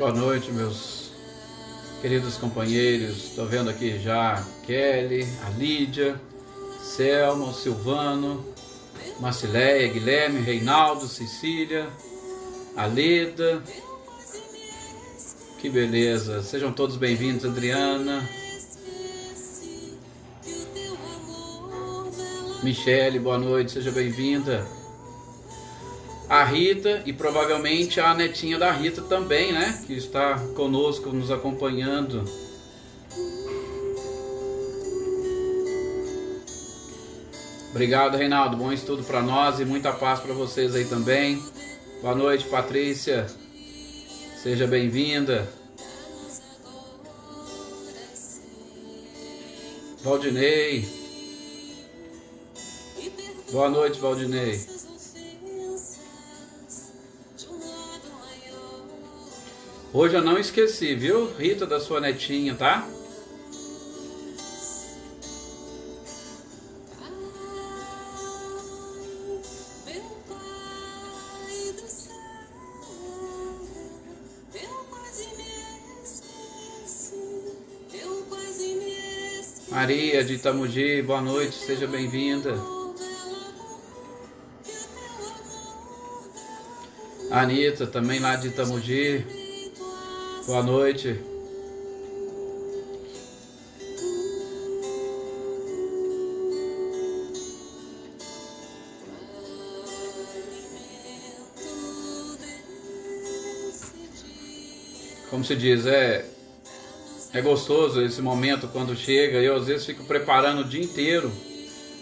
Boa noite, meus queridos companheiros. Estou vendo aqui já a Kelly, a Lídia, Selma, o Silvano, Marcileia, Guilherme, Reinaldo, Cecília, a Leda. Que beleza. Sejam todos bem-vindos, Adriana, Michele, boa noite, seja bem-vinda. A Rita e provavelmente a netinha da Rita também, né? Que está conosco, nos acompanhando. Obrigado, Reinaldo. Bom estudo para nós e muita paz para vocês aí também. Boa noite, Patrícia. Seja bem-vinda. Valdinei. Boa noite, Valdinei. Hoje eu não esqueci, viu, Rita, da sua netinha, tá? Maria de Itamugi, boa noite, seja bem-vinda. Anitta, também lá de Itamugi, boa noite. Como se diz, é gostoso esse momento quando chega. Eu às vezes fico preparando o dia inteiro,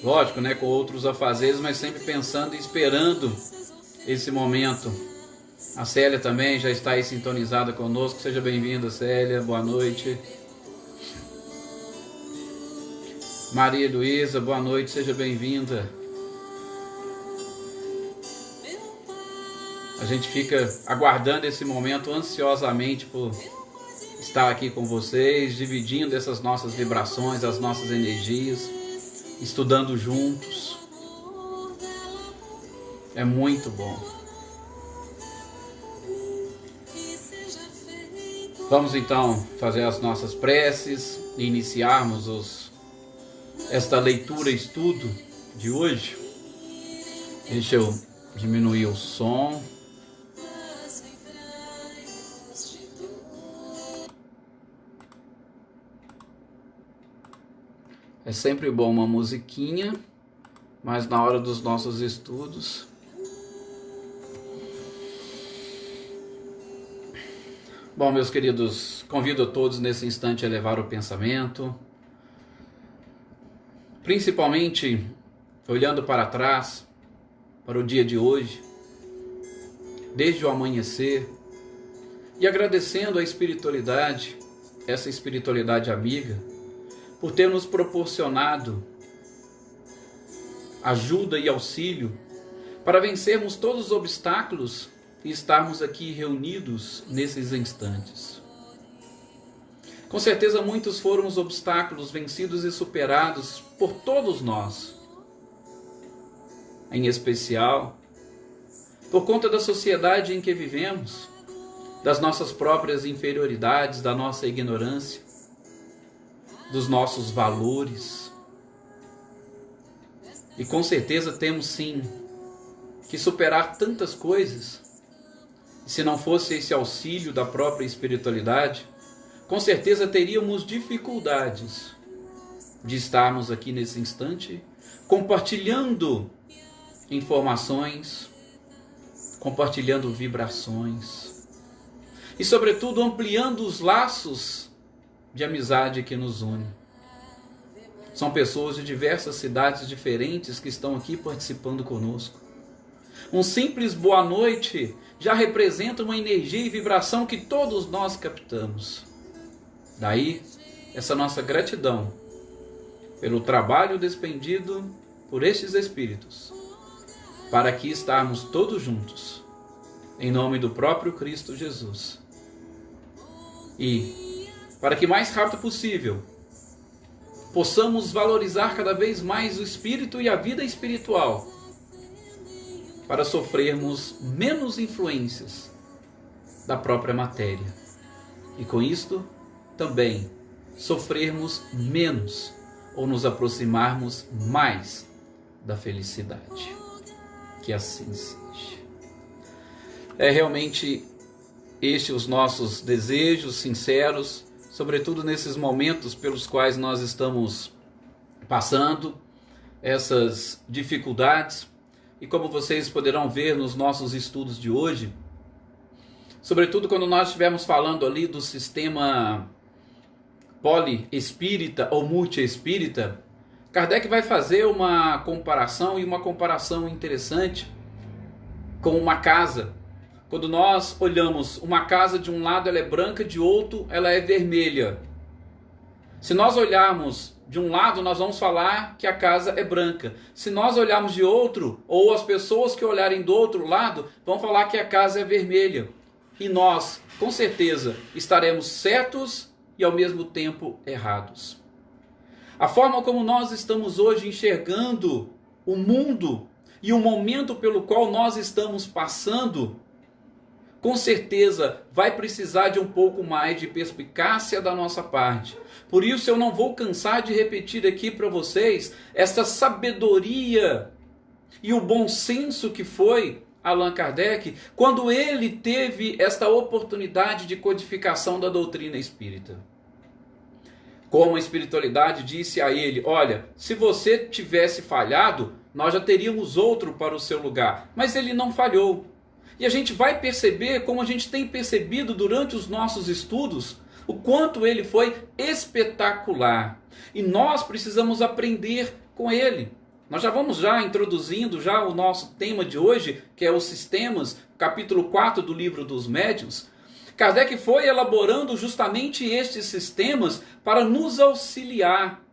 lógico, né, com outros afazeres, mas sempre pensando e esperando esse momento. A Célia também já está aí sintonizada conosco. Seja bem-vinda, Célia. Boa noite. Maria Luísa, boa noite. Seja bem-vinda. A gente fica aguardando esse momento ansiosamente por estar aqui com vocês, dividindo essas nossas vibrações, as nossas energias, estudando juntos. É muito bom. Vamos então fazer as nossas preces e iniciarmos esta leitura e estudo de hoje. Deixa eu diminuir o som. É sempre bom uma musiquinha, mas na hora dos nossos estudos bom, meus queridos, convido a todos nesse instante a elevar o pensamento, principalmente olhando para trás, para o dia de hoje, desde o amanhecer, e agradecendo a espiritualidade, essa espiritualidade amiga, por ter nos proporcionado ajuda e auxílio para vencermos todos os obstáculos e estarmos aqui reunidos nesses instantes. Com certeza muitos foram os obstáculos vencidos e superados por todos nós, em especial por conta da sociedade em que vivemos, das nossas próprias inferioridades, da nossa ignorância, dos nossos valores. E com certeza temos sim que superar tantas coisas. Se não fosse esse auxílio da própria espiritualidade, com certeza teríamos dificuldades de estarmos aqui nesse instante, compartilhando informações, compartilhando vibrações e, sobretudo, ampliando os laços de amizade que nos une. São pessoas de diversas cidades diferentes que estão aqui participando conosco. Um simples boa noite já representa uma energia e vibração que todos nós captamos. Daí, essa nossa gratidão pelo trabalho despendido por estes espíritos, para aqui estarmos todos juntos, em nome do próprio Cristo Jesus. E, para que mais rápido possível, possamos valorizar cada vez mais o espírito e a vida espiritual, para sofrermos menos influências da própria matéria. e com isto também sofrermos menos ou nos aproximarmos mais da felicidade. Que assim seja. É realmente estes os nossos desejos sinceros, sobretudo nesses momentos pelos quais nós estamos passando, essas dificuldades. E como vocês poderão ver nos nossos estudos de hoje, sobretudo quando nós estivermos falando ali do sistema poliespírita ou multiespírita, Kardec vai fazer uma comparação, e uma comparação interessante, com uma casa. Quando nós olhamos uma casa, de um lado ela é branca, de outro ela é vermelha. Se nós olharmos de um lado, nós vamos falar que a casa é branca. Se nós olharmos de outro, ou as pessoas que olharem do outro lado, vão falar que a casa é vermelha. E nós, com certeza, estaremos certos e ao mesmo tempo errados. A forma como nós estamos hoje enxergando o mundo e o momento pelo qual nós estamos passando, com certeza vai precisar de um pouco mais de perspicácia da nossa parte. Por isso eu não vou cansar de repetir aqui para vocês essa sabedoria e o bom senso que foi Allan Kardec quando ele teve esta oportunidade de codificação da doutrina espírita. Como a espiritualidade disse a ele: olha, se você tivesse falhado, nós já teríamos outro para o seu lugar. Mas ele não falhou. E a gente vai perceber, como a gente tem percebido durante os nossos estudos, o quanto ele foi espetacular. E nós precisamos aprender com ele. Nós já vamos introduzindo o nosso tema de hoje, que é os sistemas, capítulo 4 do livro dos Médiuns. Kardec foi elaborando justamente estes sistemas para nos auxiliar.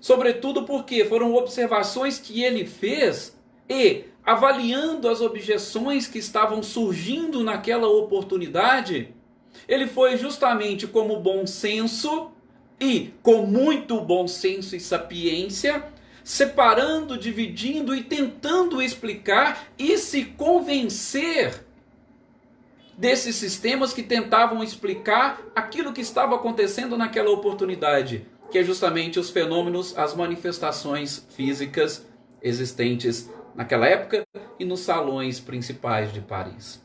Sobretudo porque foram observações que ele fez e, avaliando as objeções que estavam surgindo naquela oportunidade, ele foi justamente como bom senso e com muito bom senso e sapiência, separando, dividindo e tentando explicar e se convencer desses sistemas que tentavam explicar aquilo que estava acontecendo naquela oportunidade, que é justamente os fenômenos, as manifestações físicas existentes naquela época e nos salões principais de Paris.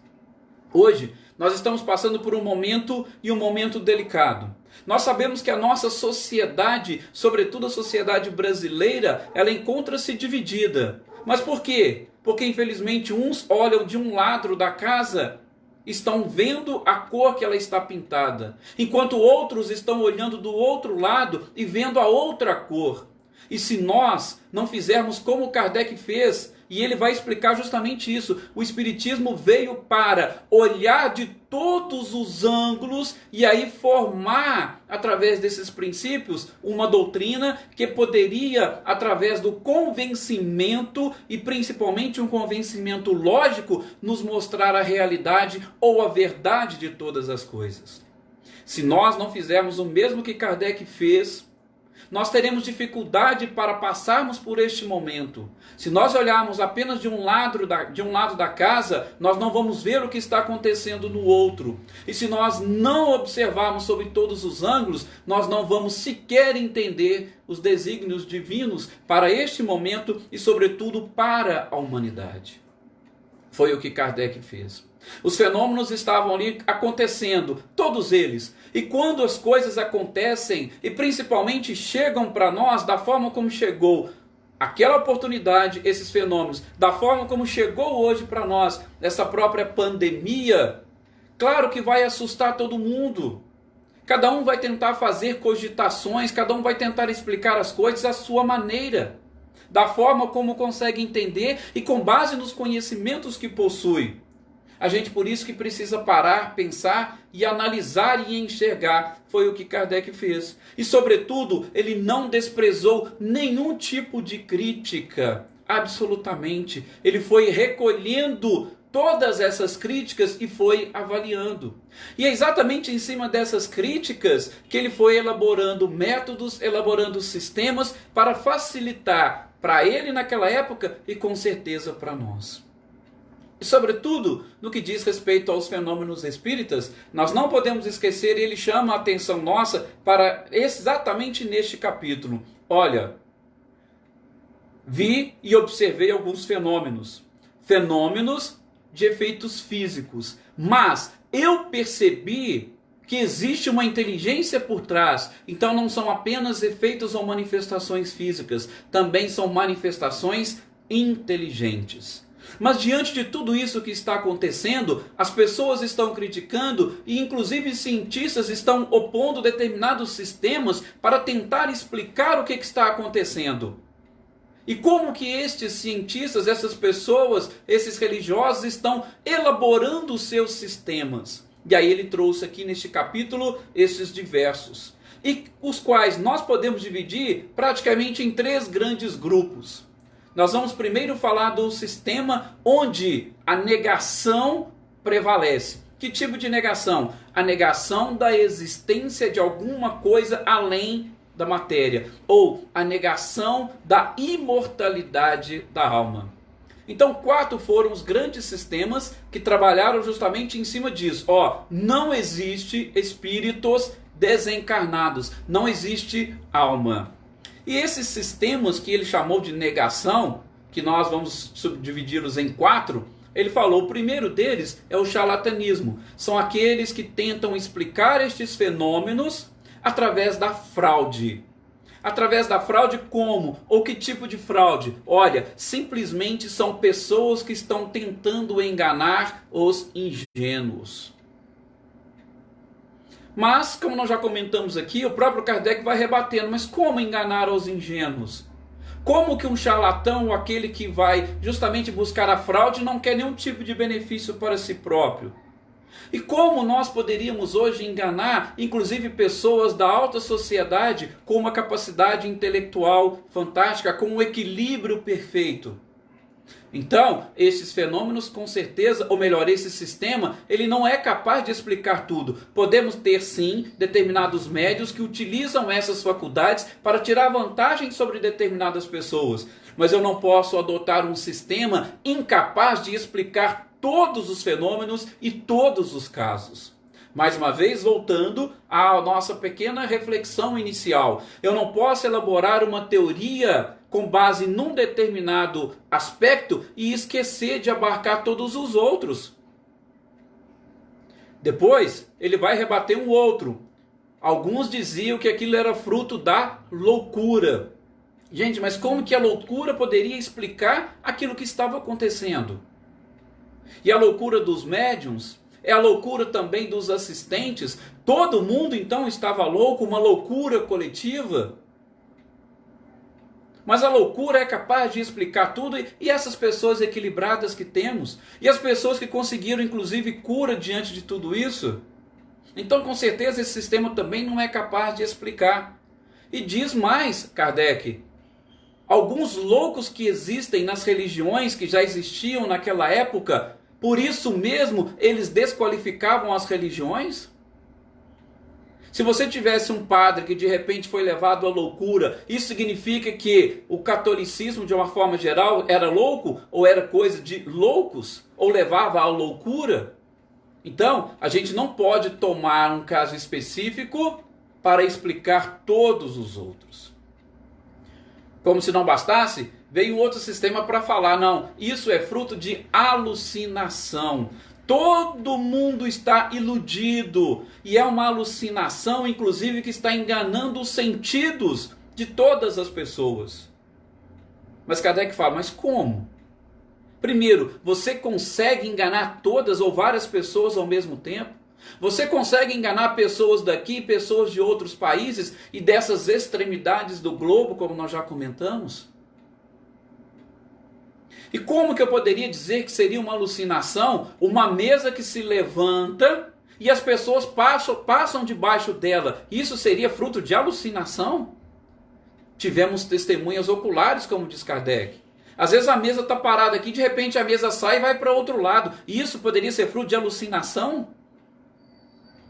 Hoje, nós estamos passando por um momento delicado. Nós sabemos que a nossa sociedade, sobretudo a sociedade brasileira, ela encontra-se dividida. Mas por quê? Porque infelizmente uns olham de um lado da casa, estão vendo a cor que ela está pintada, enquanto outros estão olhando do outro lado e vendo a outra cor. E se nós não fizermos como Kardec fez, e ele vai explicar justamente isso, o Espiritismo veio para olhar de todos os ângulos e aí formar, através desses princípios, uma doutrina que poderia, através do convencimento, e principalmente um convencimento lógico, nos mostrar a realidade ou a verdade de todas as coisas. Se nós não fizermos o mesmo que Kardec fez, nós teremos dificuldade para passarmos por este momento. Se nós olharmos apenas de um lado da casa, nós não vamos ver o que está acontecendo no outro. E se nós não observarmos sobre todos os ângulos, nós não vamos sequer entender os desígnios divinos para este momento e, sobretudo, para a humanidade. Foi o que Kardec fez. Os fenômenos estavam ali acontecendo, todos eles. E quando as coisas acontecem, e principalmente chegam para nós da forma como chegou aquela oportunidade, esses fenômenos, da forma como chegou hoje para nós, essa própria pandemia, claro que vai assustar todo mundo. Cada um vai tentar fazer cogitações, cada um vai tentar explicar as coisas à sua maneira, da forma como consegue entender e com base nos conhecimentos que possui. A gente por isso que precisa parar, pensar e analisar e enxergar. Foi o que Kardec fez. E sobretudo, ele não desprezou nenhum tipo de crítica. Absolutamente. Ele foi recolhendo todas essas críticas e foi avaliando. E é exatamente em cima dessas críticas que ele foi elaborando métodos, elaborando sistemas para facilitar para ele naquela época e com certeza para nós. E sobretudo, no que diz respeito aos fenômenos espíritas, nós não podemos esquecer, e ele chama a atenção nossa para exatamente neste capítulo. Olha, vi e observei alguns fenômenos de efeitos físicos, mas eu percebi que existe uma inteligência por trás. Então não são apenas efeitos ou manifestações físicas, também são manifestações inteligentes. Mas diante de tudo isso que está acontecendo, as pessoas estão criticando e inclusive cientistas estão opondo determinados sistemas para tentar explicar o que está acontecendo. E como que estes cientistas, essas pessoas, esses religiosos estão elaborando os seus sistemas? E aí ele trouxe aqui neste capítulo esses diversos, e os quais nós podemos dividir praticamente em 3 grandes grupos. Nós vamos primeiro falar do sistema onde a negação prevalece. Que tipo de negação? A negação da existência de alguma coisa além da matéria, ou a negação da imortalidade da alma. Então 4 foram os grandes sistemas que trabalharam justamente em cima disso. Não existe espíritos desencarnados, não existe alma. E esses sistemas que ele chamou de negação, que nós vamos subdividi-los em 4, ele falou, o primeiro deles é o charlatanismo. São aqueles que tentam explicar estes fenômenos através da fraude. Através da fraude como? Ou que tipo de fraude? Olha, simplesmente são pessoas que estão tentando enganar os ingênuos. Mas, como nós já comentamos aqui, o próprio Kardec vai rebatendo, mas como enganar os ingênuos? Como que um charlatão, ou aquele que vai justamente buscar a fraude, não quer nenhum tipo de benefício para si próprio? E como nós poderíamos hoje enganar, inclusive pessoas da alta sociedade, com uma capacidade intelectual fantástica, com um equilíbrio perfeito? Então, esses fenômenos com certeza, ou melhor, esse sistema, ele não é capaz de explicar tudo. Podemos ter sim determinados médios que utilizam essas faculdades para tirar vantagem sobre determinadas pessoas. Mas eu não posso adotar um sistema incapaz de explicar todos os fenômenos e todos os casos. Mais uma vez, voltando à nossa pequena reflexão inicial. Eu não posso elaborar uma teoria com base num determinado aspecto e esquecer de abarcar todos os outros. Depois, ele vai rebater um outro. Alguns diziam que aquilo era fruto da loucura. Gente, mas como que a loucura poderia explicar aquilo que estava acontecendo? E a loucura dos médiuns é a loucura também dos assistentes. Todo mundo então estava louco, uma loucura coletiva. Mas a loucura é capaz de explicar tudo, e essas pessoas equilibradas que temos, e as pessoas que conseguiram inclusive cura diante de tudo isso. Então com certeza esse sistema também não é capaz de explicar. E diz mais Kardec, alguns loucos que existem nas religiões que já existiam naquela época, por isso mesmo eles desqualificavam as religiões? Se você tivesse um padre que de repente foi levado à loucura, isso significa que o catolicismo de uma forma geral era louco? Ou era coisa de loucos? Ou levava à loucura? Então, a gente não pode tomar um caso específico para explicar todos os outros. Como se não bastasse, veio outro sistema para falar, não, isso é fruto de alucinação. Todo mundo está iludido, e é uma alucinação, inclusive, que está enganando os sentidos de todas as pessoas. Mas Kardec fala, mas como? Primeiro, você consegue enganar todas ou várias pessoas ao mesmo tempo? Você consegue enganar pessoas daqui, pessoas de outros países e dessas extremidades do globo, como nós já comentamos? E como que eu poderia dizer que seria uma alucinação, uma mesa que se levanta e as pessoas passam debaixo dela? Isso seria fruto de alucinação? Tivemos testemunhas oculares, como diz Kardec. Às vezes a mesa está parada aqui, de repente a mesa sai e vai para outro lado. E isso poderia ser fruto de alucinação?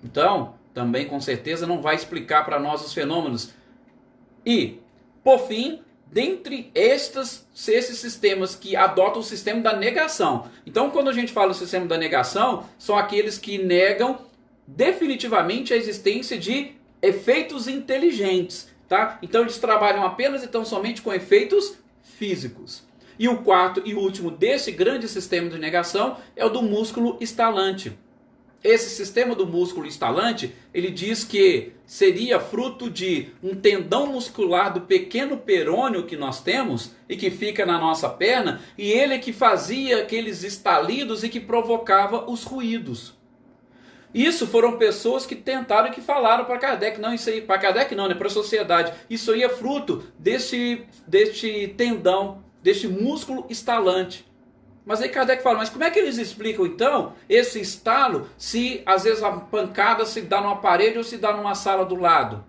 Então, também com certeza não vai explicar para nós os fenômenos. E, por fim, dentre esses sistemas que adotam o sistema da negação. Então, quando a gente fala do sistema da negação, são aqueles que negam definitivamente a existência de efeitos inteligentes, tá? Então, eles trabalham apenas e tão somente com efeitos físicos. E o quarto e último desse grande sistema de negação é o do músculo estalante. Esse sistema do músculo estalante, ele diz que seria fruto de um tendão muscular do pequeno perônio que nós temos e que fica na nossa perna, e ele é que fazia aqueles estalidos e que provocava os ruídos. Isso foram pessoas que tentaram e que falaram para Kardec, não, isso aí, para Kardec não, né, para a sociedade, isso aí é fruto deste tendão, deste músculo estalante. Mas aí Kardec fala, mas como é que eles explicam então esse estalo se às vezes a pancada se dá numa parede ou se dá numa sala do lado?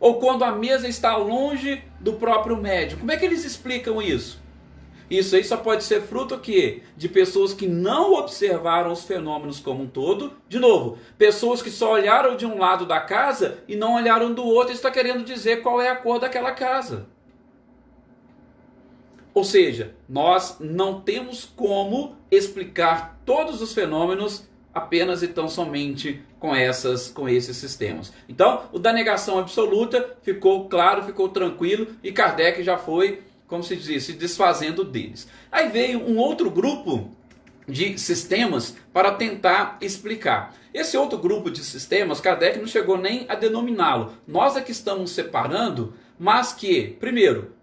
Ou quando a mesa está longe do próprio médium? Como é que eles explicam isso? Isso aí só pode ser fruto o quê? De pessoas que não observaram os fenômenos como um todo. De novo, pessoas que só olharam de um lado da casa e não olharam do outro. Isso está querendo dizer qual é a cor daquela casa. Ou seja, nós não temos como explicar todos os fenômenos apenas e tão somente com esses sistemas. Então, o da negação absoluta ficou claro, ficou tranquilo, e Kardec já foi, como se diz, se desfazendo deles. Aí veio um outro grupo de sistemas para tentar explicar. Esse outro grupo de sistemas, Kardec não chegou nem a denominá-lo. Nós é que estamos separando, mas que, primeiro,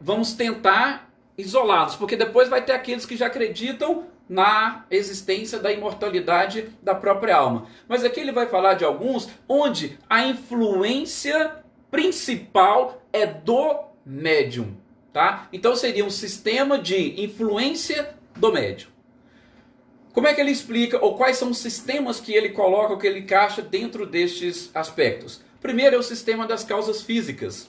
vamos tentar isolá-los, porque depois vai ter aqueles que já acreditam na existência da imortalidade da própria alma. Mas aqui ele vai falar de alguns onde a influência principal é do médium, tá? Então seria um sistema de influência do médium. Como é que ele explica, ou quais são os sistemas que ele coloca, ou que ele encaixa dentro destes aspectos? Primeiro é o sistema das causas físicas.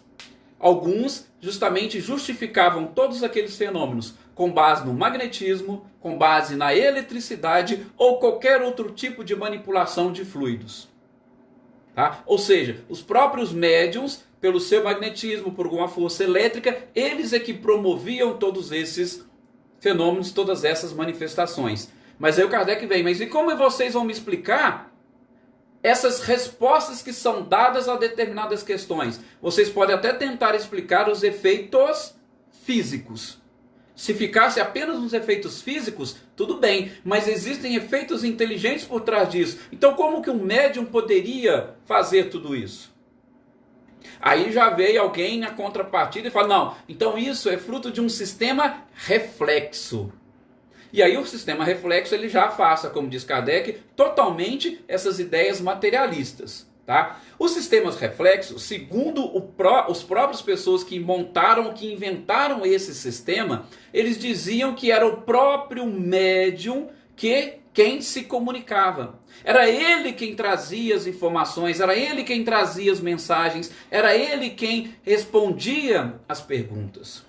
Alguns justamente justificavam todos aqueles fenômenos com base no magnetismo, com base na eletricidade ou qualquer outro tipo de manipulação de fluidos. Tá? Ou seja, os próprios médiums, pelo seu magnetismo, por alguma força elétrica, eles é que promoviam todos esses fenômenos, todas essas manifestações. Mas aí o Kardec vem, mas e como vocês vão me explicar essas respostas que são dadas a determinadas questões? Vocês podem até tentar explicar os efeitos físicos. Se ficasse apenas nos efeitos físicos, tudo bem, mas existem efeitos inteligentes por trás disso. Então como que um médium poderia fazer tudo isso? Aí já veio alguém na contrapartida e fala, não, então isso é fruto de um sistema reflexo. E aí o sistema reflexo ele já afasta, como diz Kardec, totalmente essas ideias materialistas. Tá? Os sistemas reflexos, segundo os próprios pessoas que montaram, que inventaram esse sistema, eles diziam que era o próprio médium quem se comunicava. Era ele quem trazia as informações, era ele quem trazia as mensagens, era ele quem respondia as perguntas.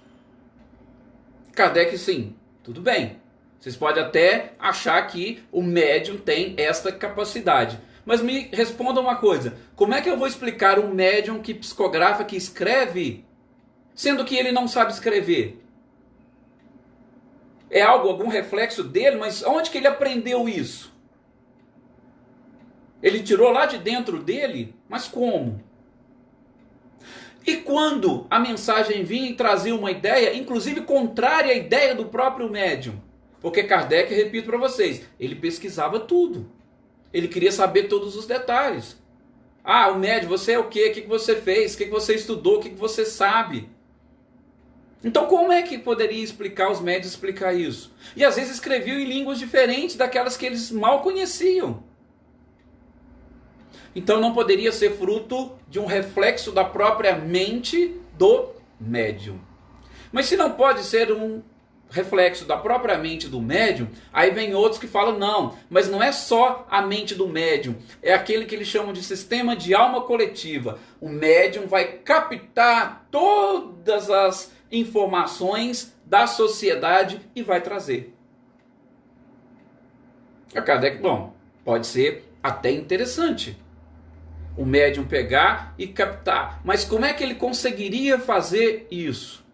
Kardec, sim, tudo bem. Vocês podem até achar que o médium tem esta capacidade. Mas me respondam uma coisa. Como é que eu vou explicar um médium que psicografa, que escreve, sendo que ele não sabe escrever? É algum reflexo dele, mas onde que ele aprendeu isso? Ele tirou lá de dentro dele? Mas como? E quando a mensagem vinha e trazia uma ideia, inclusive contrária à ideia do próprio médium? Porque Kardec, repito para vocês, ele pesquisava tudo. Ele queria saber todos os detalhes. Ah, o médium, você é o quê? O que você fez? O que você estudou? O que você sabe? Então como é que poderia explicar, os médios explicar isso? E às vezes escreviam em línguas diferentes daquelas que eles mal conheciam. Então não poderia ser fruto de um reflexo da própria mente do médium. Mas se não pode ser um reflexo da própria mente do médium, aí vem outros que falam, não, mas não é só a mente do médium, é aquele que eles chamam de sistema de alma coletiva. O médium vai captar todas as informações da sociedade e vai trazer. A Kardec, bom, pode ser até interessante. o médium pegar e captar. Mas como é que ele conseguiria fazer isso?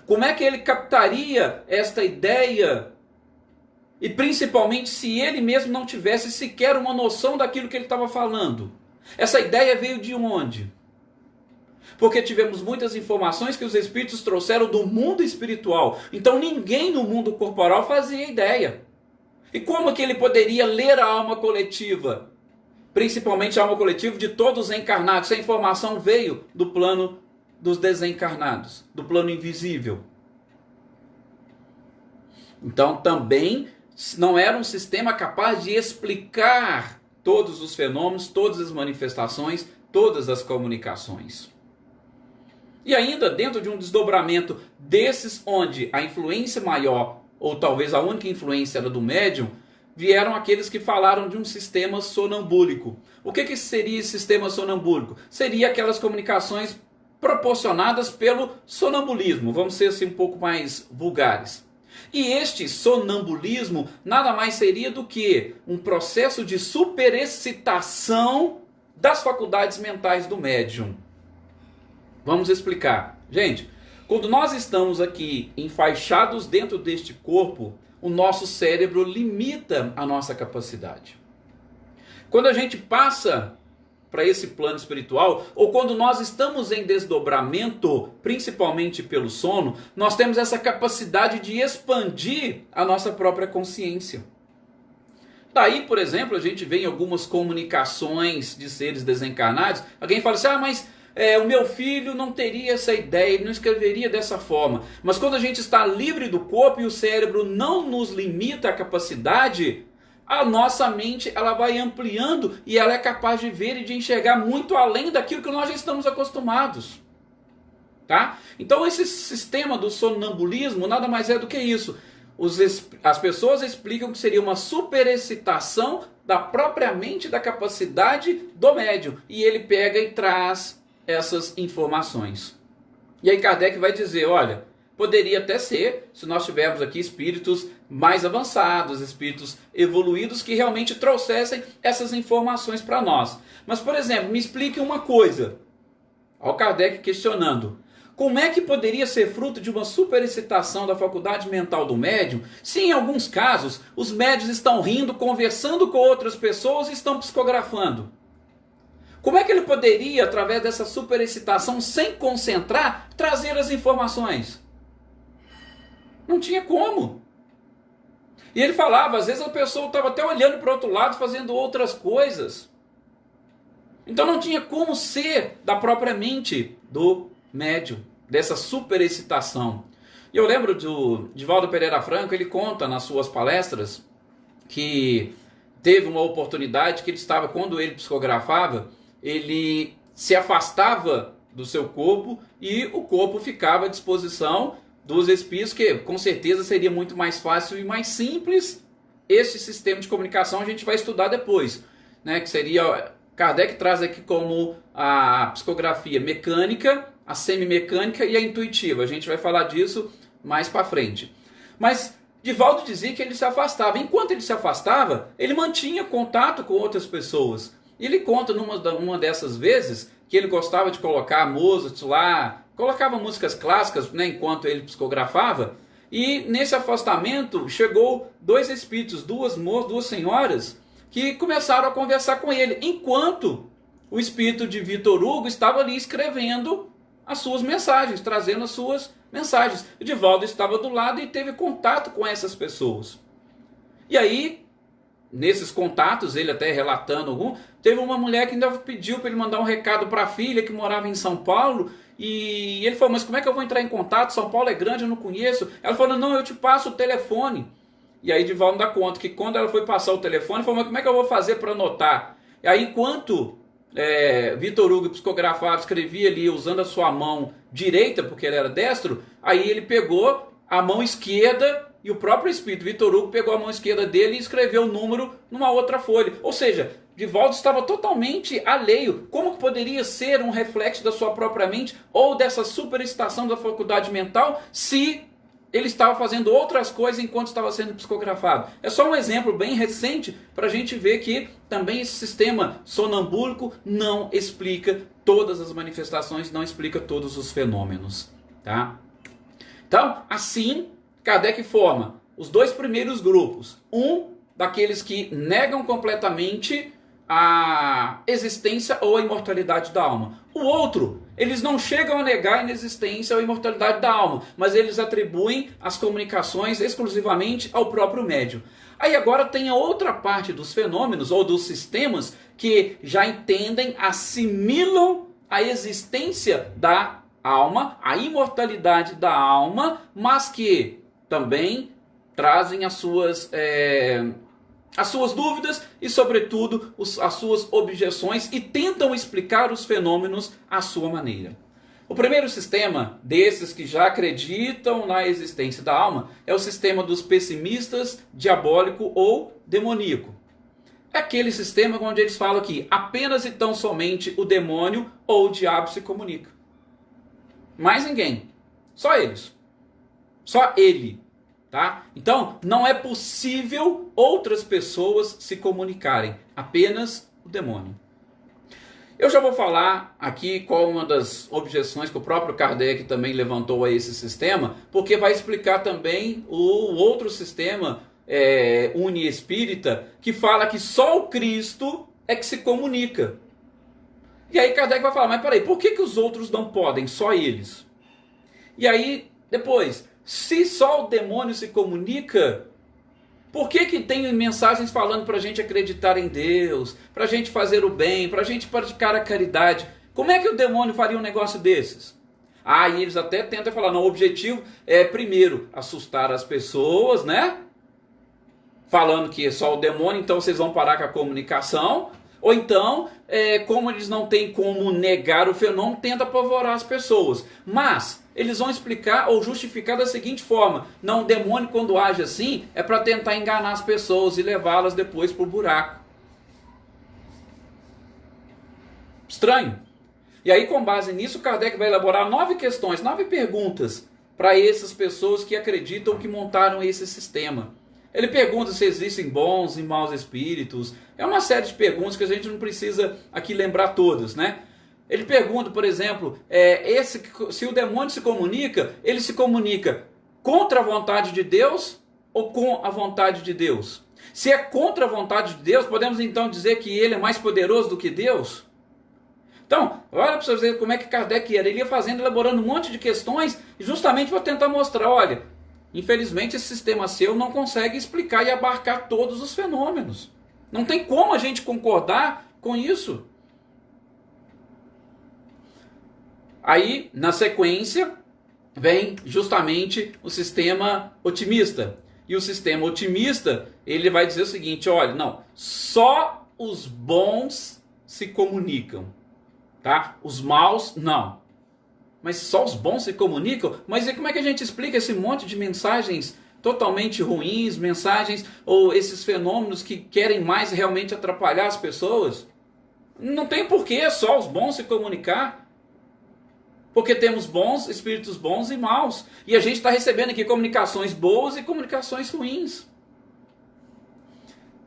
Como é que ele captaria esta ideia? E principalmente se ele mesmo não tivesse sequer uma noção daquilo que ele estava falando. Essa ideia veio de onde? Porque tivemos muitas informações que os espíritos trouxeram do mundo espiritual. Então ninguém no mundo corporal fazia ideia. E como que ele poderia ler a alma coletiva? Principalmente a alma coletiva de todos os encarnados. Essa informação veio do plano dos desencarnados, do plano invisível. Então também não era um sistema capaz de explicar todos os fenômenos, todas as manifestações, todas as comunicações. E ainda dentro de um desdobramento desses onde a influência maior, ou talvez a única influência era do médium, vieram aqueles que falaram de um sistema sonambúlico. O que seria esse sistema sonambúlico? Seria aquelas comunicações proporcionadas pelo sonambulismo, vamos ser assim um pouco mais vulgares. E este sonambulismo nada mais seria do que um processo de superexcitação das faculdades mentais do médium. Vamos explicar. Gente, quando nós estamos aqui enfaixados dentro deste corpo, o nosso cérebro limita a nossa capacidade. Quando a gente passa para esse plano espiritual, ou quando nós estamos em desdobramento, principalmente pelo sono, nós temos essa capacidade de expandir a nossa própria consciência. Daí, por exemplo, a gente vê em algumas comunicações de seres desencarnados, alguém fala assim, mas o meu filho não teria essa ideia, ele não escreveria dessa forma. Mas quando a gente está livre do corpo e o cérebro não nos limita a capacidade, a nossa mente ela vai ampliando e ela é capaz de ver e de enxergar muito além daquilo que nós já estamos acostumados. Tá? Então esse sistema do sonambulismo nada mais é do que isso. As pessoas explicam que seria uma superexcitação da própria mente, da capacidade do médium. E ele pega e traz essas informações. E aí Kardec vai dizer, olha, poderia até ser, se nós tivermos aqui espíritos mais avançados, espíritos evoluídos que realmente trouxessem essas informações para nós. Mas, por exemplo, me explique uma coisa. Olha o Kardec questionando. Como é que poderia ser fruto de uma superexcitação da faculdade mental do médium, se em alguns casos os médiuns estão rindo, conversando com outras pessoas e estão psicografando? Como é que ele poderia, através dessa superexcitação, sem concentrar, trazer as informações? Não tinha como. E ele falava, às vezes a pessoa estava até olhando para o outro lado, fazendo outras coisas. Então não tinha como ser da própria mente do médium, dessa superexcitação. E eu lembro de Divaldo Pereira Franco, ele conta nas suas palestras que teve uma oportunidade que ele estava, quando ele psicografava, ele se afastava do seu corpo e o corpo ficava à disposição dos espíritos, que com certeza seria muito mais fácil e mais simples. Esse sistema de comunicação a gente vai estudar depois, né? Que seria, Kardec traz aqui como a psicografia mecânica, a semimecânica e a intuitiva. A gente vai falar disso mais para frente. Mas Divaldo dizia que ele se afastava. Enquanto ele se afastava, ele mantinha contato com outras pessoas. E ele conta numa dessas vezes que ele gostava de colocar Mozart lá, colocava músicas clássicas, né, enquanto ele psicografava. E nesse afastamento chegou dois espíritos, duas senhoras, que começaram a conversar com ele, enquanto o espírito de Vitor Hugo estava ali escrevendo as suas mensagens, trazendo as suas mensagens. O Divaldo estava do lado e teve contato com essas pessoas. E aí, nesses contatos, ele até relatando algum, teve uma mulher que ainda pediu para ele mandar um recado para a filha que morava em São Paulo. E ele falou, mas como é que eu vou entrar em contato? São Paulo é grande, eu não conheço. Ela falou, não, eu te passo o telefone. E aí Divaldo dá conta que quando ela foi passar o telefone, falou, mas como é que eu vou fazer para anotar? E aí enquanto Vitor Hugo psicografava, escrevia ali usando a sua mão direita, porque ele era destro, aí ele pegou a mão esquerda e o próprio espírito Vitor Hugo pegou a mão esquerda dele e escreveu o número numa outra folha. Ou seja, Divaldo estava totalmente alheio. Como que poderia ser um reflexo da sua própria mente ou dessa superexcitação da faculdade mental se ele estava fazendo outras coisas enquanto estava sendo psicografado. É só um exemplo bem recente para a gente ver que também esse sistema sonambúlico não explica todas as manifestações, não explica todos os fenômenos. Tá? Então, assim, Kardec forma os dois primeiros grupos. Um daqueles que negam completamente a existência ou a imortalidade da alma. O outro, eles não chegam a negar a inexistência ou a imortalidade da alma, mas eles atribuem as comunicações exclusivamente ao próprio médium. Aí agora tem a outra parte dos fenômenos ou dos sistemas que já entendem, assimilam a existência da alma, a imortalidade da alma, mas que também trazem as suas dúvidas e, sobretudo, as suas objeções e tentam explicar os fenômenos à sua maneira. O primeiro sistema desses que já acreditam na existência da alma é o sistema dos pessimistas, diabólico ou demoníaco. É aquele sistema onde eles falam que apenas e tão somente o demônio ou o diabo se comunica. Mais ninguém. Só eles. Só ele. Tá? Então, não é possível outras pessoas se comunicarem, apenas o demônio. Eu já vou falar aqui qual uma das objeções que o próprio Kardec também levantou a esse sistema, porque vai explicar também o outro sistema uni-espírita, que fala que só o Cristo é que se comunica. E aí Kardec vai falar, mas peraí, por que os outros não podem, só eles? E aí, depois... Se só o demônio se comunica, por que tem mensagens falando para a gente acreditar em Deus, para a gente fazer o bem, para a gente praticar a caridade? Como é que o demônio faria um negócio desses? E eles até tentam falar, não, o objetivo é primeiro assustar as pessoas, né? Falando que é só o demônio, então vocês vão parar com a comunicação. Ou então, como eles não têm como negar o fenômeno, tenta apavorar as pessoas. Mas eles vão explicar ou justificar da seguinte forma: não, o demônio quando age assim é para tentar enganar as pessoas e levá-las depois para o buraco. Estranho. E aí, com base nisso, Kardec vai elaborar 9 questões, 9 perguntas para essas pessoas que acreditam que montaram esse sistema. Ele pergunta se existem bons e maus espíritos. É uma série de perguntas que a gente não precisa aqui lembrar todas, né? Ele pergunta, por exemplo, se o demônio se comunica, ele se comunica contra a vontade de Deus ou com a vontade de Deus? Se é contra a vontade de Deus, podemos então dizer que ele é mais poderoso do que Deus? Então, olha para vocês verem como é que Kardec era. Ele ia elaborando um monte de questões justamente para tentar mostrar, olha, infelizmente esse sistema seu não consegue explicar e abarcar todos os fenômenos. Não tem como a gente concordar com isso. Aí, na sequência, vem justamente o sistema otimista. E o sistema otimista, ele vai dizer o seguinte, olha, não, só os bons se comunicam, tá? Os maus, não. Mas só os bons se comunicam? Mas e como é que a gente explica esse monte de mensagens totalmente ruins, mensagens ou esses fenômenos que querem mais realmente atrapalhar as pessoas? Não tem porquê só os bons se comunicar. Porque temos bons, espíritos bons e maus. E a gente está recebendo aqui comunicações boas e comunicações ruins.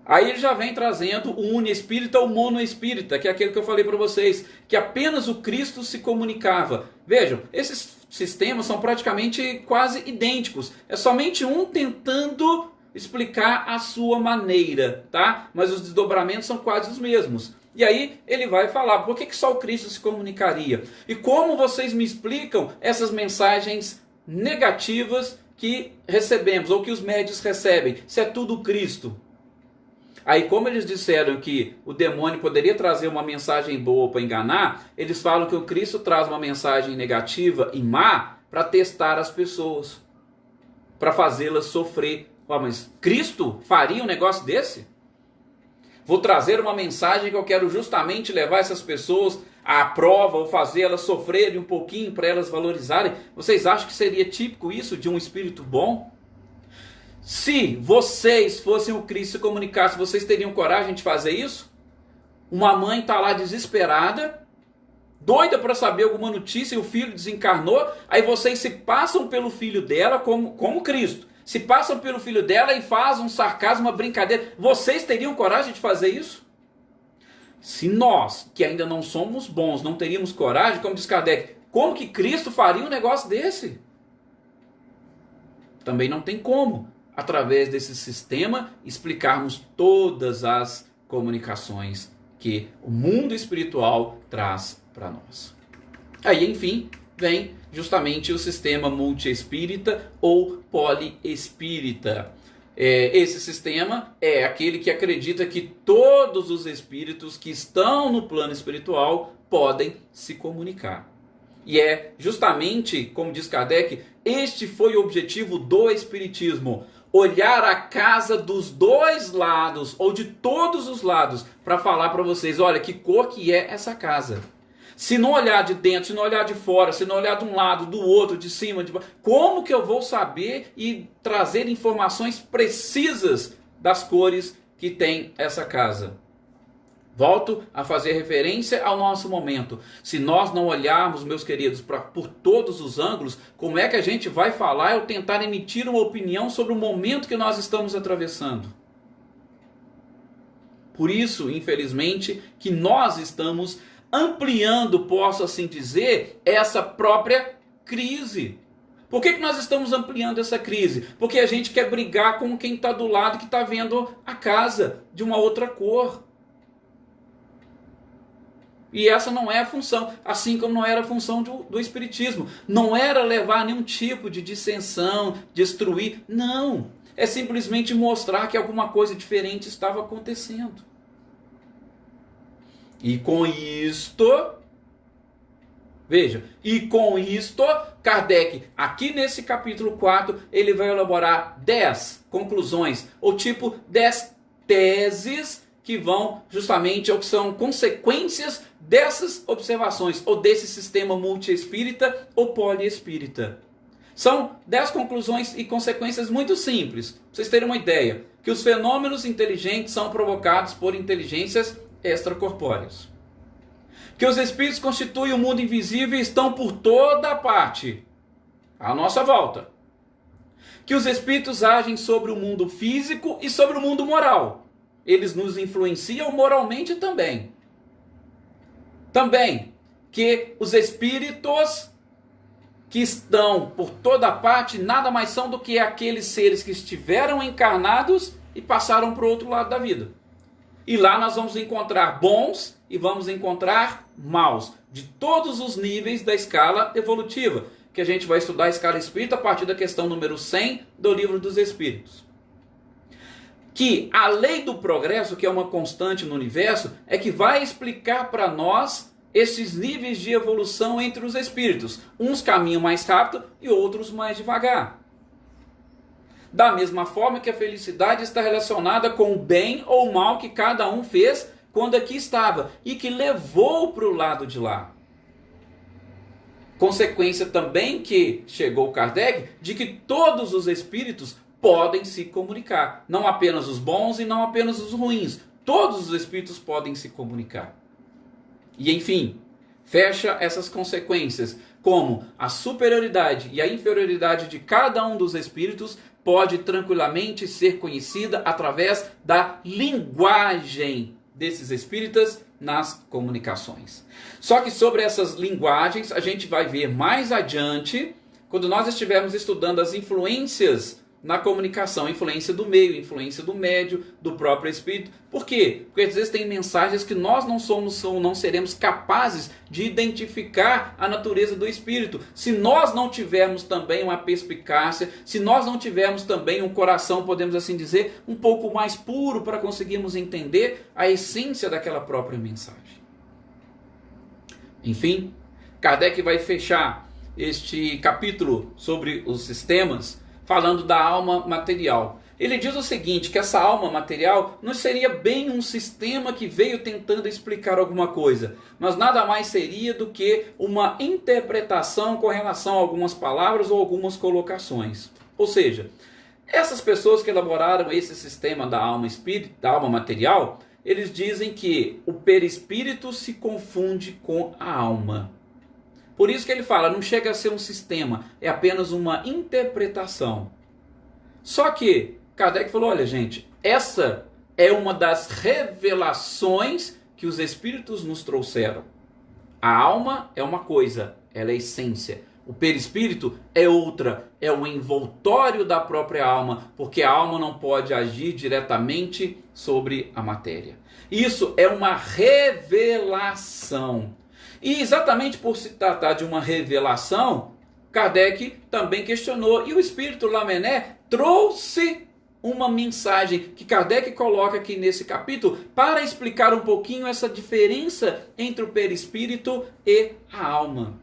Aí ele já vem trazendo o uni-espírita ou mono-espírita, que é aquele que eu falei para vocês, que apenas o Cristo se comunicava. Vejam, esses sistemas são praticamente quase idênticos. É somente um tentando explicar a sua maneira, tá? Mas os desdobramentos são quase os mesmos. E aí ele vai falar, por que só o Cristo se comunicaria? E como vocês me explicam essas mensagens negativas que recebemos, ou que os médios recebem, se é tudo Cristo? Aí, como eles disseram que o demônio poderia trazer uma mensagem boa para enganar, eles falam que o Cristo traz uma mensagem negativa e má para testar as pessoas, para fazê-las sofrer. Mas Cristo faria um negócio desse? Vou trazer uma mensagem que eu quero justamente levar essas pessoas à prova ou fazer elas sofrerem um pouquinho para elas valorizarem. Vocês acham que seria típico isso de um espírito bom? Se vocês fossem o Cristo e se comunicassem, vocês teriam coragem de fazer isso? Uma mãe está lá desesperada, doida para saber alguma notícia e o filho desencarnou, aí vocês se passam pelo filho dela como Cristo. Se passam pelo filho dela e fazem um sarcasmo, uma brincadeira. Vocês teriam coragem de fazer isso? Se nós, que ainda não somos bons, não teríamos coragem, como diz Kardec, como que Cristo faria um negócio desse? Também não tem como, através desse sistema, explicarmos todas as comunicações que o mundo espiritual traz para nós. Aí, enfim, vem justamente o sistema multiespírita ou poliespírita. Esse sistema é aquele que acredita que todos os espíritos que estão no plano espiritual podem se comunicar. E é justamente, como diz Kardec, este foi o objetivo do Espiritismo: olhar a casa dos dois lados, ou de todos os lados, para falar para vocês, olha, que cor que é essa casa. Se não olhar de dentro, se não olhar de fora, se não olhar de um lado, do outro, de cima, de baixo, como que eu vou saber e trazer informações precisas das cores que tem essa casa? Volto a fazer referência ao nosso momento. Se nós não olharmos, meus queridos, por todos os ângulos, como é que a gente vai falar ou tentar emitir uma opinião sobre o momento que nós estamos atravessando? Por isso, infelizmente, que nós estamos ampliando, posso assim dizer, essa própria crise. Por que nós estamos ampliando essa crise? Porque a gente quer brigar com quem está do lado, que está vendo a casa de uma outra cor. E essa não é a função, assim como não era a função do Espiritismo. Não era levar nenhum tipo de dissensão, destruir. Não. É simplesmente mostrar que alguma coisa diferente estava acontecendo. E com isto, veja, Kardec, aqui nesse capítulo 4, ele vai elaborar 10 conclusões, ou tipo 10 teses que vão justamente, ou que são consequências dessas observações, ou desse sistema multiespírita ou poliespírita. São 10 conclusões e consequências muito simples, para vocês terem uma ideia, que os fenômenos inteligentes são provocados por inteligências extracorpóreas. Que os espíritos constituem o mundo invisível e estão por toda parte, à nossa volta. Que os espíritos agem sobre o mundo físico e sobre o mundo moral. Eles nos influenciam moralmente também. Também que os espíritos que estão por toda parte nada mais são do que aqueles seres que estiveram encarnados e passaram para o outro lado da vida. E lá nós vamos encontrar bons e vamos encontrar maus, de todos os níveis da escala evolutiva, que a gente vai estudar a escala espírita a partir da questão número 100 do Livro dos Espíritos. Que a lei do progresso, que é uma constante no universo, é que vai explicar para nós esses níveis de evolução entre os espíritos. Uns caminham mais rápido e outros mais devagar. Da mesma forma que a felicidade está relacionada com o bem ou o mal que cada um fez quando aqui estava e que levou para o lado de lá. Consequência também que chegou Kardec de que todos os espíritos podem se comunicar. Não apenas os bons e não apenas os ruins. Todos os espíritos podem se comunicar. E enfim, fecha essas consequências, como a superioridade e a inferioridade de cada um dos espíritos pode tranquilamente ser conhecida através da linguagem desses espíritas nas comunicações. Só que sobre essas linguagens a gente vai ver mais adiante, quando nós estivermos estudando as influências na comunicação, influência do meio, influência do médio, do próprio espírito. Por quê? Porque às vezes tem mensagens que nós não seremos capazes de identificar a natureza do espírito. Se nós não tivermos também uma perspicácia, se nós não tivermos também um coração, podemos assim dizer, um pouco mais puro para conseguirmos entender a essência daquela própria mensagem. Enfim, Kardec vai fechar este capítulo sobre os sistemas falando da alma material. Ele diz o seguinte, que essa alma material não seria bem um sistema que veio tentando explicar alguma coisa, mas nada mais seria do que uma interpretação com relação a algumas palavras ou algumas colocações. Ou seja, essas pessoas que elaboraram esse sistema da alma espírita, da alma material, eles dizem que o perispírito se confunde com a alma. Por isso que ele fala, não chega a ser um sistema, é apenas uma interpretação. Só que Kardec falou, olha gente, essa é uma das revelações que os espíritos nos trouxeram. A alma é uma coisa, ela é essência. O perispírito é outra, é o envoltório da própria alma, porque a alma não pode agir diretamente sobre a matéria. Isso é uma revelação. E exatamente por se tratar de uma revelação, Kardec também questionou. E o espírito Lamennais trouxe uma mensagem que Kardec coloca aqui nesse capítulo para explicar um pouquinho essa diferença entre o perispírito e a alma.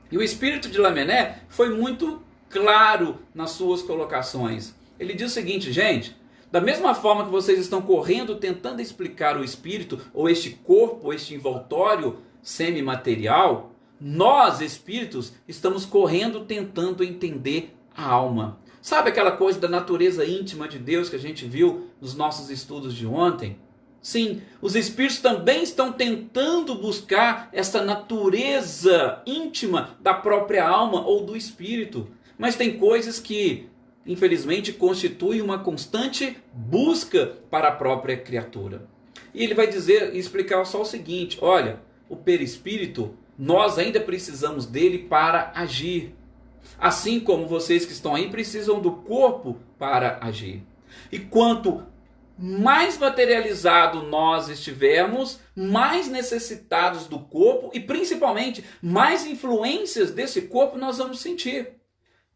E o espírito de Lamennais foi muito claro nas suas colocações. Ele diz o seguinte, gente, da mesma forma que vocês estão correndo tentando explicar o espírito, ou este corpo, ou este envoltório semimaterial, nós, espíritos, estamos correndo tentando entender a alma. Sabe aquela coisa da natureza íntima de Deus que a gente viu nos nossos estudos de ontem? Sim, os espíritos também estão tentando buscar essa natureza íntima da própria alma ou do espírito. Mas tem coisas que, infelizmente, constituem uma constante busca para a própria criatura. E ele vai dizer, explicar só o seguinte, olha, o perispírito, nós ainda precisamos dele para agir. Assim como vocês que estão aí precisam do corpo para agir. E quanto mais materializado nós estivermos, mais necessitados do corpo e principalmente mais influências desse corpo nós vamos sentir.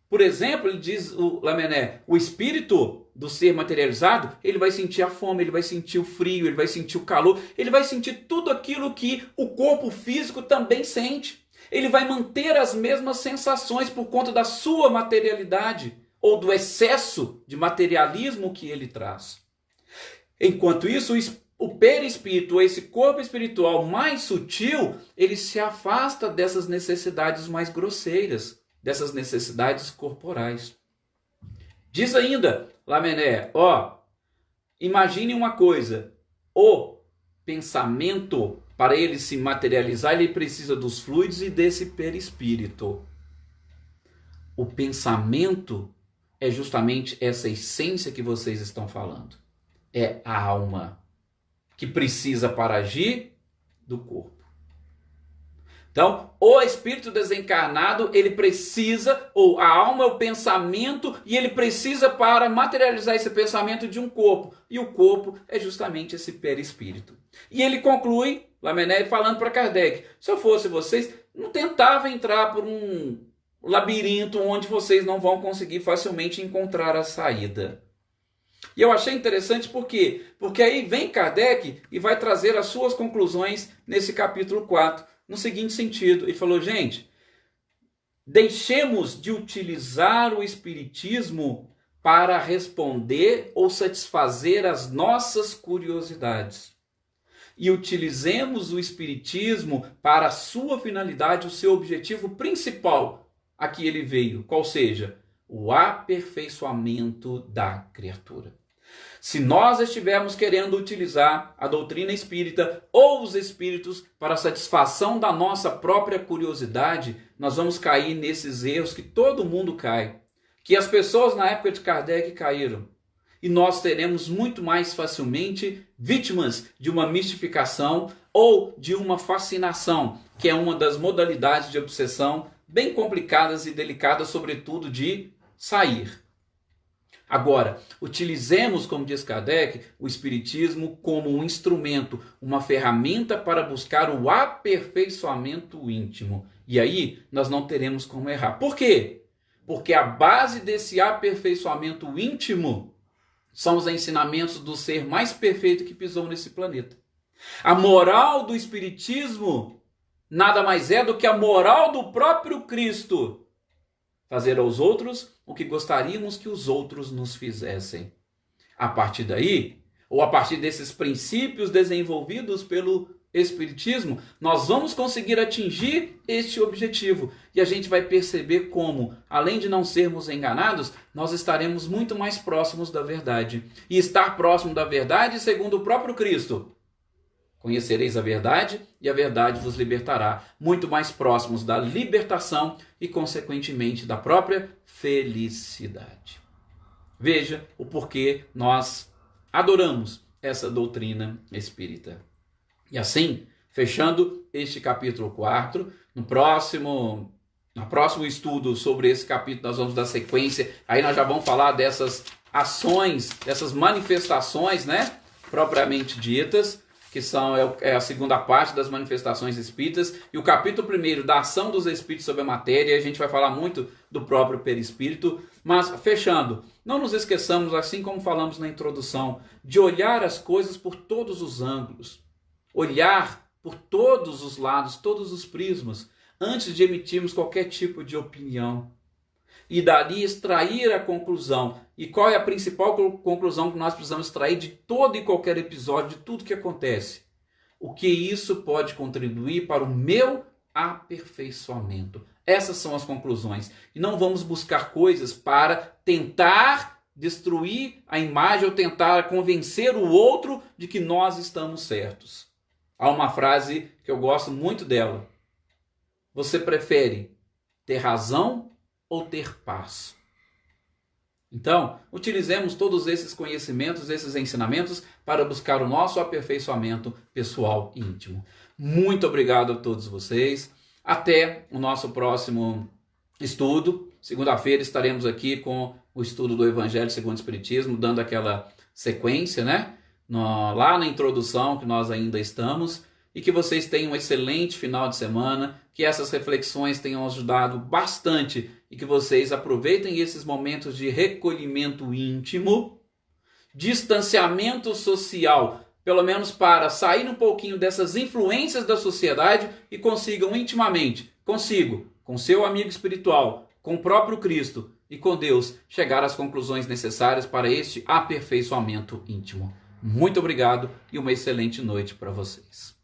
Por exemplo, ele diz o Lamennais, o espírito do ser materializado, ele vai sentir a fome, ele vai sentir o frio, ele vai sentir o calor, ele vai sentir tudo aquilo que o corpo físico também sente. Ele vai manter as mesmas sensações por conta da sua materialidade ou do excesso de materialismo que ele traz. Enquanto isso, o perispírito, esse corpo espiritual mais sutil, ele se afasta dessas necessidades mais grosseiras, dessas necessidades corporais. Diz ainda Lamennais, imagine uma coisa, o pensamento, para ele se materializar, ele precisa dos fluidos e desse perispírito. O pensamento é justamente essa essência que vocês estão falando. É a alma que precisa para agir do corpo. Então, o espírito desencarnado, ele precisa, ou a alma é o pensamento, e ele precisa para materializar esse pensamento de um corpo. E o corpo é justamente esse perispírito. E ele conclui, Lamennais, falando para Kardec, se eu fosse vocês, não tentava entrar por um labirinto onde vocês não vão conseguir facilmente encontrar a saída. E eu achei interessante por quê? Porque aí vem Kardec e vai trazer as suas conclusões nesse capítulo 4, no seguinte sentido. Ele falou, gente, deixemos de utilizar o espiritismo para responder ou satisfazer as nossas curiosidades. E utilizemos o espiritismo para a sua finalidade, o seu objetivo principal a que ele veio, qual seja o aperfeiçoamento da criatura. Se nós estivermos querendo utilizar a doutrina espírita ou os espíritos para a satisfação da nossa própria curiosidade, nós vamos cair nesses erros que todo mundo cai, que as pessoas na época de Kardec caíram. E nós teremos muito mais facilmente vítimas de uma mistificação ou de uma fascinação, que é uma das modalidades de obsessão bem complicadas e delicadas, sobretudo de sair. Agora, utilizemos, como diz Kardec, o espiritismo como um instrumento, uma ferramenta para buscar o aperfeiçoamento íntimo. E aí nós não teremos como errar. Por quê? Porque a base desse aperfeiçoamento íntimo são os ensinamentos do ser mais perfeito que pisou nesse planeta. A moral do espiritismo nada mais é do que a moral do próprio Cristo. Fazer aos outros o que gostaríamos que os outros nos fizessem. A partir daí, ou a partir desses princípios desenvolvidos pelo Espiritismo, nós vamos conseguir atingir este objetivo. E a gente vai perceber como, além de não sermos enganados, nós estaremos muito mais próximos da verdade. E estar próximo da verdade, segundo o próprio Cristo, Conhecereis a verdade e a verdade vos libertará. Muito mais próximos da libertação e, consequentemente, da própria felicidade. Veja o porquê nós adoramos essa doutrina espírita. E assim, fechando este capítulo 4, no próximo estudo sobre esse capítulo nós vamos dar sequência, aí nós já vamos falar dessas ações, dessas manifestações, né, propriamente ditas, que são a segunda parte das manifestações espíritas, e o capítulo 1 da ação dos espíritos sobre a matéria, a gente vai falar muito do próprio perispírito, mas fechando, não nos esqueçamos, assim como falamos na introdução, de olhar as coisas por todos os ângulos, olhar por todos os lados, todos os prismas, antes de emitirmos qualquer tipo de opinião. E dali extrair a conclusão. E qual é a principal conclusão que nós precisamos extrair de todo e qualquer episódio, de tudo que acontece? O que isso pode contribuir para o meu aperfeiçoamento. Essas são as conclusões. E não vamos buscar coisas para tentar destruir a imagem ou tentar convencer o outro de que nós estamos certos. Há uma frase que eu gosto muito dela. Você prefere ter razão ou ter paz? Então, utilizemos todos esses conhecimentos, esses ensinamentos para buscar o nosso aperfeiçoamento pessoal e íntimo. Muito obrigado a todos vocês. Até o nosso próximo estudo. Segunda-feira estaremos aqui com o estudo do Evangelho segundo o Espiritismo, dando aquela sequência, né? Lá na introdução que nós ainda estamos. E que vocês tenham um excelente final de semana, que essas reflexões tenham ajudado bastante e que vocês aproveitem esses momentos de recolhimento íntimo, distanciamento social, pelo menos para sair um pouquinho dessas influências da sociedade e consigam intimamente, com seu amigo espiritual, com o próprio Cristo e com Deus, chegar às conclusões necessárias para este aperfeiçoamento íntimo. Muito obrigado e uma excelente noite para vocês.